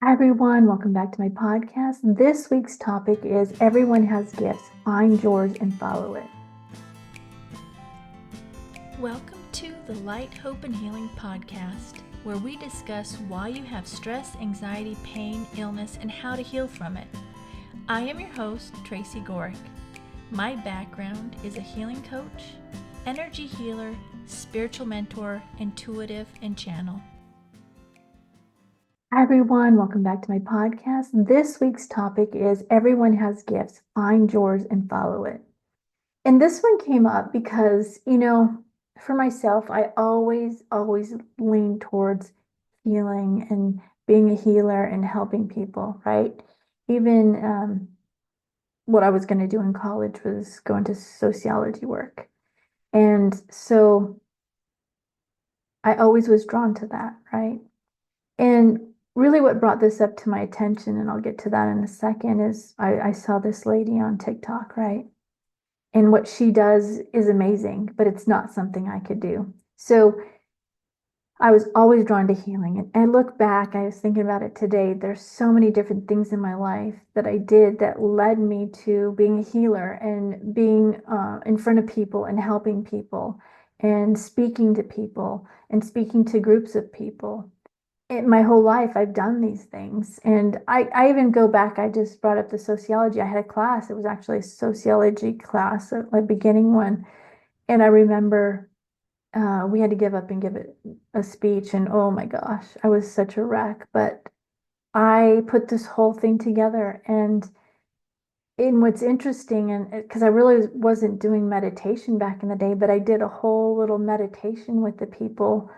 Hi everyone, welcome back to my podcast. This week's topic is everyone has gifts. Find yours and follow it. Welcome to the Light, Hope, and Healing podcast, where we discuss why you have stress, anxiety, pain, illness, and how to heal from it. I am your host, Tracy Gohrick. My background is a healing coach, energy healer, spiritual mentor, intuitive, and channel. Hi everyone, welcome back to my podcast. This week's topic is everyone has gifts. Find yours and follow it. And this one came up because, for myself, I always lean towards healing and being a healer and helping people, right? Even what I was going to do in college was go into sociology work. And so I always was drawn to that, right? And really what brought this up to my attention, and I'll get to that in a second, is I saw this lady on TikTok, right? And what she does is amazing, but it's not something I could do. So I was always drawn to healing. And I look back, I was thinking about it today. There's so many different things in my life that I did that led me to being a healer and being in front of people and helping people and speaking to people and speaking to groups of people. In my whole life, I've done these things. And I even go back, I just brought up the sociology. I had a class, it was actually a sociology class, a beginning one. And I remember we had to give up and give it a speech. And oh my gosh, I was such a wreck. But I put this whole thing together. And in what's interesting, and because I really wasn't doing meditation back in the day, but I did a whole little meditation with the people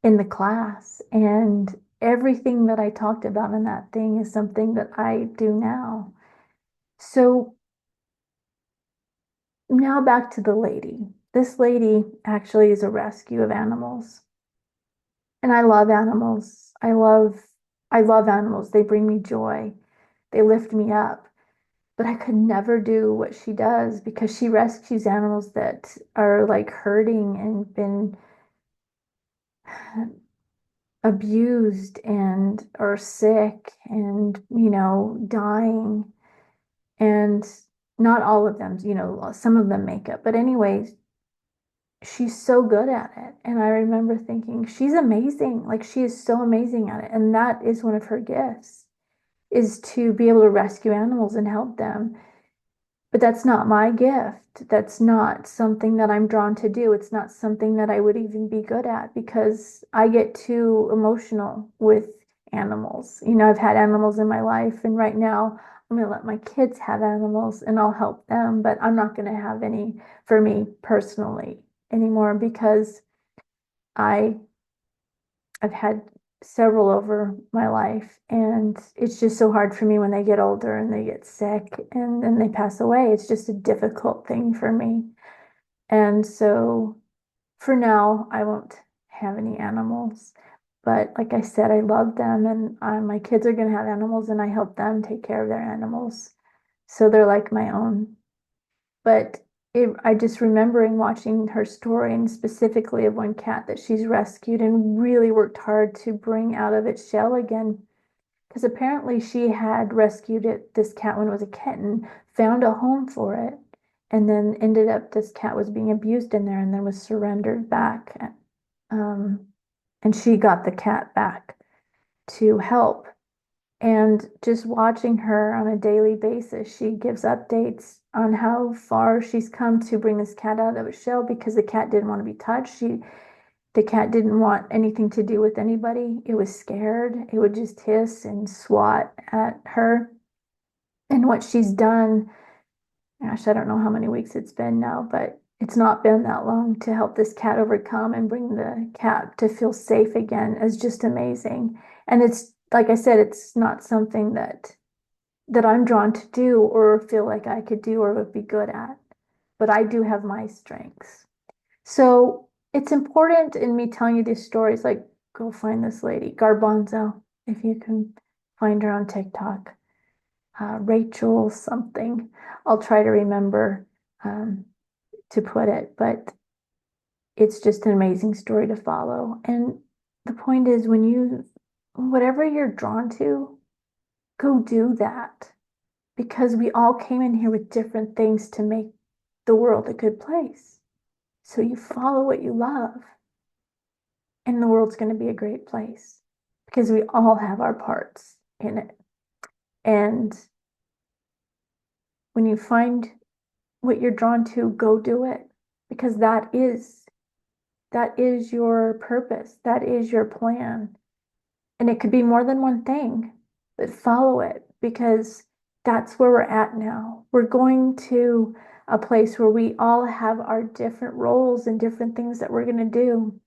in the class. And everything that I talked about in that thing is something that I do now. So now back to the lady. This lady actually is a rescue of animals. And I love animals. I love animals. They bring me joy. They lift me up. But I could never do what she does because she rescues animals that are like hurting and been abused and are sick and, dying. And not all of them, some of them make it. But anyways, she's so good at it. And I remember thinking, she's amazing. Like she is so amazing at it. And that is one of her gifts, is to be able to rescue animals and help them. But that's not my gift. That's not something that I'm drawn to do. It's not something that I would even be good at because I get too emotional with animals. I've had animals in my life, and right now I'm going to let my kids have animals and I'll help them, but I'm not going to have any for me personally anymore because I I've had several over my life, and it's just so hard for me when they get older and they get sick and then they pass away. It's just a difficult thing for me. And so for now, I won't have any animals. But like I said, I love them, and my kids are going to have animals, and I help them take care of their animals. So they're like my own. But I just remembering watching her story, and specifically of one cat that she's rescued and really worked hard to bring out of its shell again. Because apparently she had rescued this cat when it was a kitten, found a home for it, and then ended up this cat was being abused in there and then was surrendered back. Um, and she got the cat back to help. And just watching her on a daily basis, she gives updates on how far she's come to bring this cat out of its shell because the cat didn't want to be touched. The cat didn't want anything to do with anybody. It was scared. It would just hiss and swat at her. And what she's done, gosh, I don't know how many weeks it's been now, but it's not been that long, to help this cat overcome and bring the cat to feel safe again is just amazing. And it's like I said, it's not something that I'm drawn to do or feel like I could do or would be good at, but I do have my strengths. So it's important in me telling you these stories, like go find this lady, Garbanzo, if you can find her on TikTok, Rachel something. I'll try to remember to put it, but it's just an amazing story to follow. And the point is, whatever you're drawn to, go do that, because we all came in here with different things to make the world a good place. So you follow what you love, and the world's going to be a great place because we all have our parts in it. And when you find what you're drawn to, go do it, because that is your purpose. That is your plan. And it could be more than one thing, but follow it, because that's where we're at now. We're going to a place where we all have our different roles and different things that we're going to do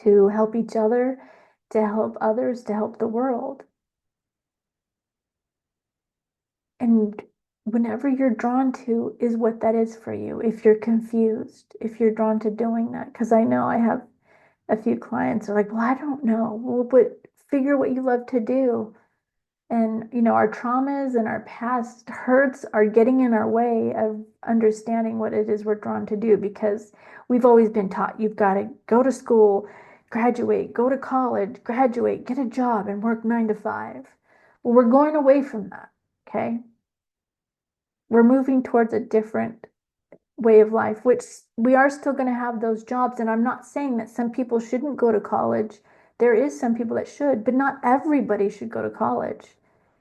to help each other, to help others, to help the world. And whenever you're drawn to is what that is for you. If you're confused, if you're drawn to doing that, because I know I have a few clients are like, well, I don't know. Well, but figure what you love to do. And, our traumas and our past hurts are getting in our way of understanding what it is we're drawn to do, because we've always been taught you've got to go to school, graduate, go to college, graduate, get a job, and work 9 to 5. Well, we're going away from that. Okay. We're moving towards a different way of life, which we are still going to have those jobs. And I'm not saying that some people shouldn't go to college. There is some people that should, but not everybody should go to college.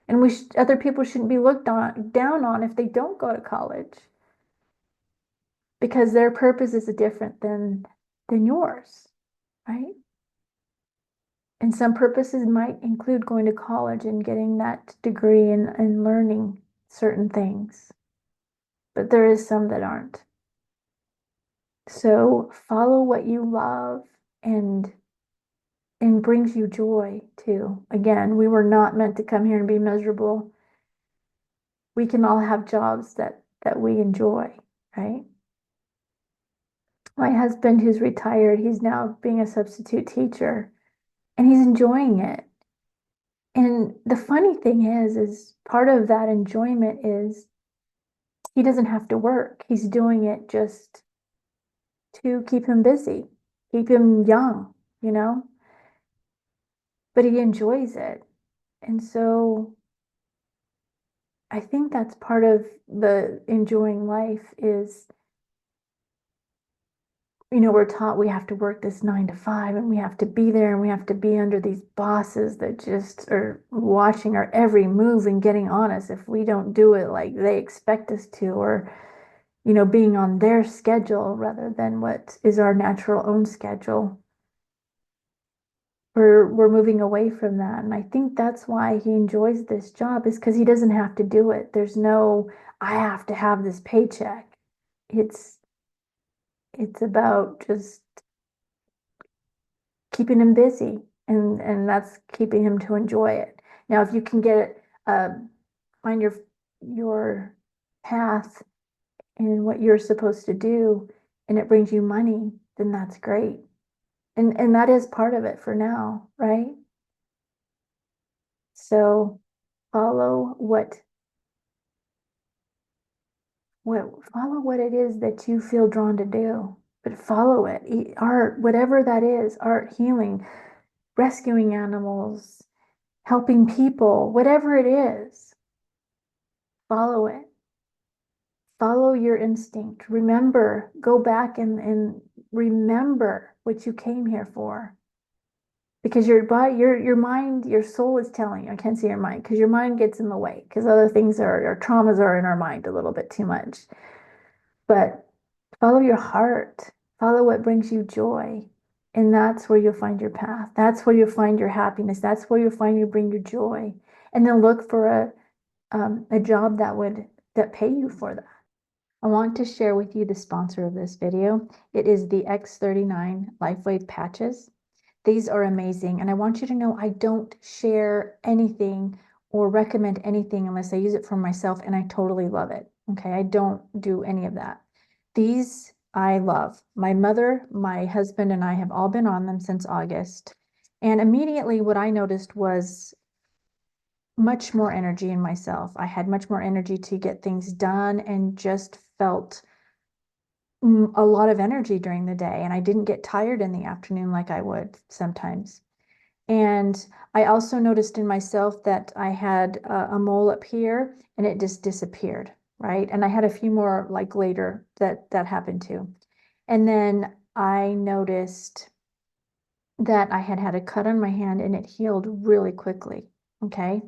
And other people shouldn't be looked down on if they don't go to college, because their purpose is different than yours, right? And some purposes might include going to college and getting that degree and learning certain things, but there is some that aren't. So follow what you love and brings you joy too. Again, we were not meant to come here and be miserable. We can all have jobs that we enjoy, right? My husband, who's retired, he's now being a substitute teacher, and he's enjoying it. And the funny thing is part of that enjoyment is he doesn't have to work. He's doing it just to keep him busy, keep him young, you know? But he enjoys it. And so I think that's part of the enjoying life is, we're taught we have to work this 9 to 5 and we have to be there and we have to be under these bosses that just are watching our every move and getting on us if we don't do it like they expect us to, or, being on their schedule rather than what is our natural own schedule. We're moving away from that. And I think that's why he enjoys this job, is because he doesn't have to do it. There's no, I have to have this paycheck. It's about just keeping him busy, and that's keeping him to enjoy it. Now, if you can find your path in what you're supposed to do and it brings you money, then that's great. And that is part of it for now, right? So follow follow what it is that you feel drawn to do, but follow it. Art, whatever that is, art, healing, rescuing animals, helping people, whatever it is, follow it. Follow your instinct. Remember, go back and remember what you came here for. Because your body, your mind, your soul is telling you. I can't say your mind, because your mind gets in the way, because other things our traumas are in our mind a little bit too much. But follow your heart, follow what brings you joy. And that's where you'll find your path. That's where you'll find your happiness. That's where you'll find you bring your joy. And then look for a job that pay you for that. I want to share with you the sponsor of this video. It is the X39 Lifewave patches. These are amazing. And I want you to know I don't share anything or recommend anything unless I use it for myself and I totally love it. Okay, I don't do any of that. These I love. My mother, my husband, and I have all been on them since August. And immediately what I noticed was much more energy in myself. I had much more energy to get things done and just felt a lot of energy during the day. And I didn't get tired in the afternoon like I would sometimes. And I also noticed in myself that I had a mole up here and it just disappeared, right? And I had a few more like later that happened too. And then I noticed that I had had a cut on my hand and it healed really quickly. Okay.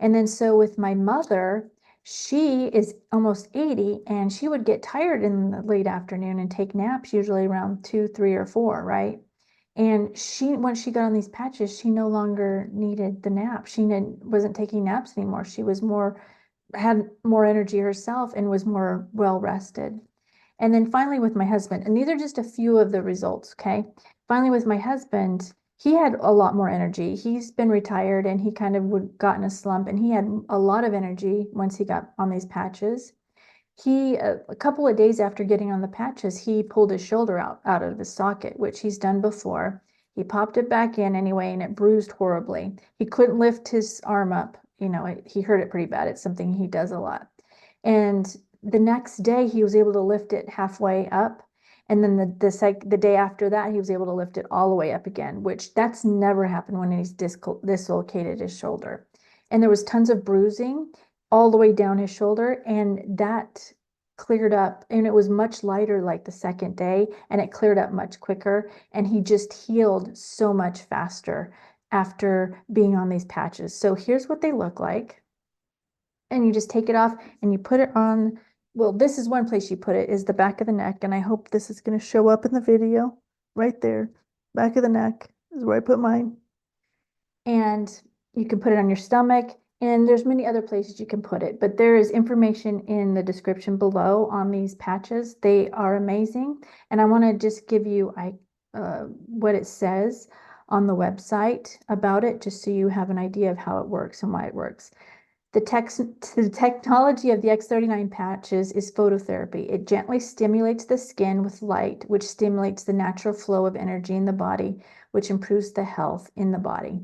And then so with my mother, she is almost 80 and she would get tired in the late afternoon and take naps usually around 2, 3, or 4, right? And once she got on these patches, she no longer needed the nap. She wasn't taking naps anymore. She was had more energy herself and was more well rested. And then finally with my husband, and these are just a few of the results, okay? Finally with my husband, he had a lot more energy. He's been retired and he kind of got in a slump and he had a lot of energy once he got on these patches. A couple of days after getting on the patches, he pulled his shoulder out of his socket, which he's done before. He popped it back in anyway, and it bruised horribly. He couldn't lift his arm up. He hurt it pretty bad. It's something he does a lot. And the next day, he was able to lift it halfway up. And then the day after that, he was able to lift it all the way up again, which that's never happened when he's dislocated his shoulder. And there was tons of bruising all the way down his shoulder, and that cleared up, and it was much lighter like the second day, and it cleared up much quicker, and he just healed so much faster after being on these patches. So here's what they look like. And you just take it off and you put it on. Well, this is one place you put it, is the back of the neck, and I hope this is going to show up in the video right there. Back of the neck is where I put mine. And you can put it on your stomach, and there's many other places you can put it, but there is information in the description below on these patches. They are amazing, and I want to just give you what it says on the website about it, just so you have an idea of how it works and why it works. The technology of the X39 patches is phototherapy. It gently stimulates the skin with light, which stimulates the natural flow of energy in the body, which improves the health in the body.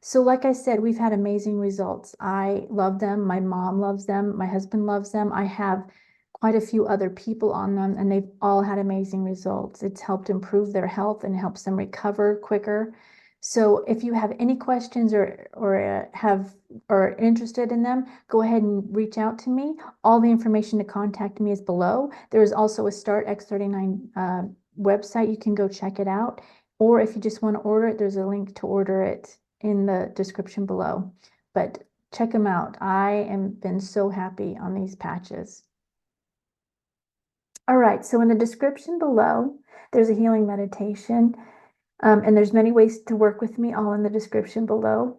So like I said, we've had amazing results. I love them. My mom loves them. My husband loves them. I have quite a few other people on them, and they've all had amazing results. It's helped improve their health and helps them recover quicker. So if you have any questions or are interested in them, go ahead and reach out to me. All the information to contact me is below. There is also a Start X39 website. You can go check it out. Or if you just want to order it, there's a link to order it in the description below. But check them out. I have been so happy on these patches. All right, so in the description below, there's a healing meditation. And there's many ways to work with me, all in the description below.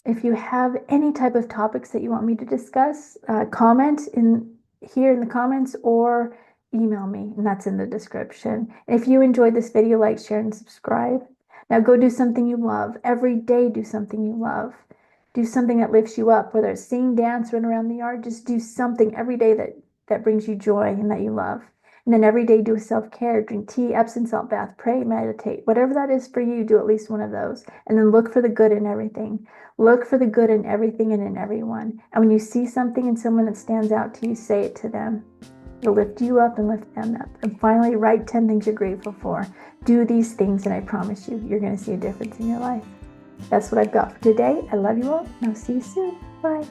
If you have any type of topics that you want me to discuss, comment here in the comments or email me, and that's in the description. And if you enjoyed this video, like, share, and subscribe. Now go do something you love. Every day, do something you love. Do something that lifts you up, whether it's sing, dance, run around the yard. Just do something every day that brings you joy and that you love. And then every day do self-care, drink tea, Epsom salt bath, pray, meditate. Whatever that is for you, do at least one of those. And then look for the good in everything. Look for the good in everything and in everyone. And when you see something in someone that stands out to you, say it to them. It'll lift you up and lift them up. And finally, write 10 things you're grateful for. Do these things, and I promise you, you're going to see a difference in your life. That's what I've got for today. I love you all, and I'll see you soon. Bye.